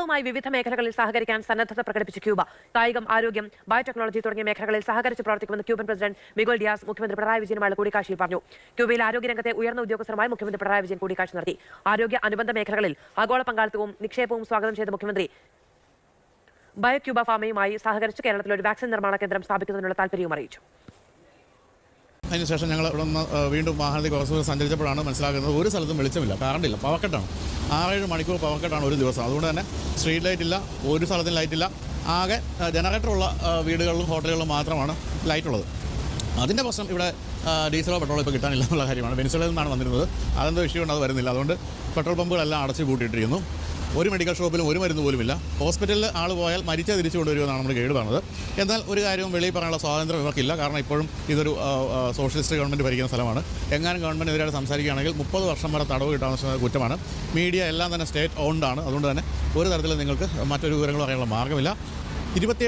ഇറാനുമായി വിവിധ മേഖലകളിൽ സഹകരിക്കാൻ സന്നദ്ധത പ്രകടിപ്പിച്ച ക്യൂബ കായികം, ആരോഗ്യം, ബയോടെക്നോളജി തുടങ്ങിയ മേഖലകളിൽ സഹകരിച്ച് പ്രവർത്തിക്കുമെന്ന് ക്യൂബൻ പ്രസിഡന്റ് മിഗുൽ ഡിയാസ് മുഖ്യമന്ത്രി പിണറായി വിജയനുമായുള്ള കൂടിക്കാഴ്ചയിൽ പറഞ്ഞു. ക്യൂബയിൽ ആരോഗ്യരംഗത്തെ ഉയർന്ന ഉദ്യോഗസ്ഥരുമായി മുഖ്യമന്ത്രി പിണറായി വിജയൻ കൂടിക്കാഴ്ച നടത്തി. ആരോഗ്യ അനുബന്ധ മേഖലകളിൽ ആഗോള പങ്കാളിത്തവും നിക്ഷേപവും സ്വാഗതം ചെയ്ത മുഖ്യമന്ത്രി ബയോക്യൂബ ഫാമയുമായി സഹകരിച്ച് കേരളത്തിൽ ഒരു വാക്സിൻ നിർമ്മാണ കേന്ദ്രം സ്ഥാപിക്കുന്നതിനുള്ള താൽപര്യവും അറിയിച്ചു. അതിനുശേഷം ഞങ്ങൾ ഇവിടെ നിന്ന് വീണ്ടും വാഹനത്തിൽ കുറച്ച് സഞ്ചരിച്ചപ്പോഴാണ് മനസ്സിലാക്കുന്നത് ഒരു സ്ഥലത്തും വെളിച്ചമില്ല, കറണ്ടില്ല, പവർ കട്ടാണ്. 6-7 മണിക്കൂർ പവർ കട്ടാണ് ഒരു ദിവസം. അതുകൊണ്ട് തന്നെ സ്ട്രീറ്റ് ലൈറ്റ് ഇല്ല, ഒരു സ്ഥലത്തും ലൈറ്റില്ല. ആകെ ജനറേറ്ററുള്ള വീടുകളിലും ഹോട്ടലുകളിലും മാത്രമാണ് ലൈറ്റുള്ളത്. അതിൻ്റെ പ്രശ്നം ഇവിടെ ഡീസലോ പെട്രോളോ ഇപ്പോൾ കിട്ടാനില്ല എന്നുള്ള കാര്യമാണ്. വെനിസുലയിൽ നിന്നാണ് വന്നിരുന്നത്. അതെന്തോ ഇഷ്യൂ കൊണ്ട് അത് വരുന്നില്ല. അതുകൊണ്ട് പെട്രോൾ പമ്പുകളെല്ലാം അടച്ചു പൂട്ടിയിട്ടിരിക്കുന്നു. ഒരു മെഡിക്കൽ ഷോപ്പിലും ഒരു മരുന്ന് പോലുമില്ല. ഹോസ്പിറ്റലിൽ ആൾ പോയാൽ മരിച്ച തിരിച്ചു കൊണ്ടുവരുമെന്നാണ് നമ്മൾ കേട് പറഞ്ഞത്. എന്നാൽ ഒരു കാര്യവും വെളിയിൽ പറയാനുള്ള സ്വാതന്ത്ര്യം ഇവർക്കില്ല. കാരണം ഇപ്പോഴും ഇതൊരു സോഷ്യലിസ്റ്റ് ഗവൺമെൻറ് ഭരിക്കുന്ന സ്ഥലമാണ്. എങ്ങാനും ഗവൺമെൻറ്റിനെതിരായിട്ട് സംസാരിക്കുകയാണെങ്കിൽ 30 വർഷം വരെ തടവ് കിട്ടാവുന്ന കുറ്റമാണ്. മീഡിയ എല്ലാം തന്നെ സ്റ്റേറ്റ് ഓൺഡ് ആണ്. അതുകൊണ്ട് തന്നെ ഒരു തരത്തിലും നിങ്ങൾക്ക് മറ്റൊരു വിവരങ്ങളും അറിയാനുള്ള മാർഗ്ഗമില്ല. 27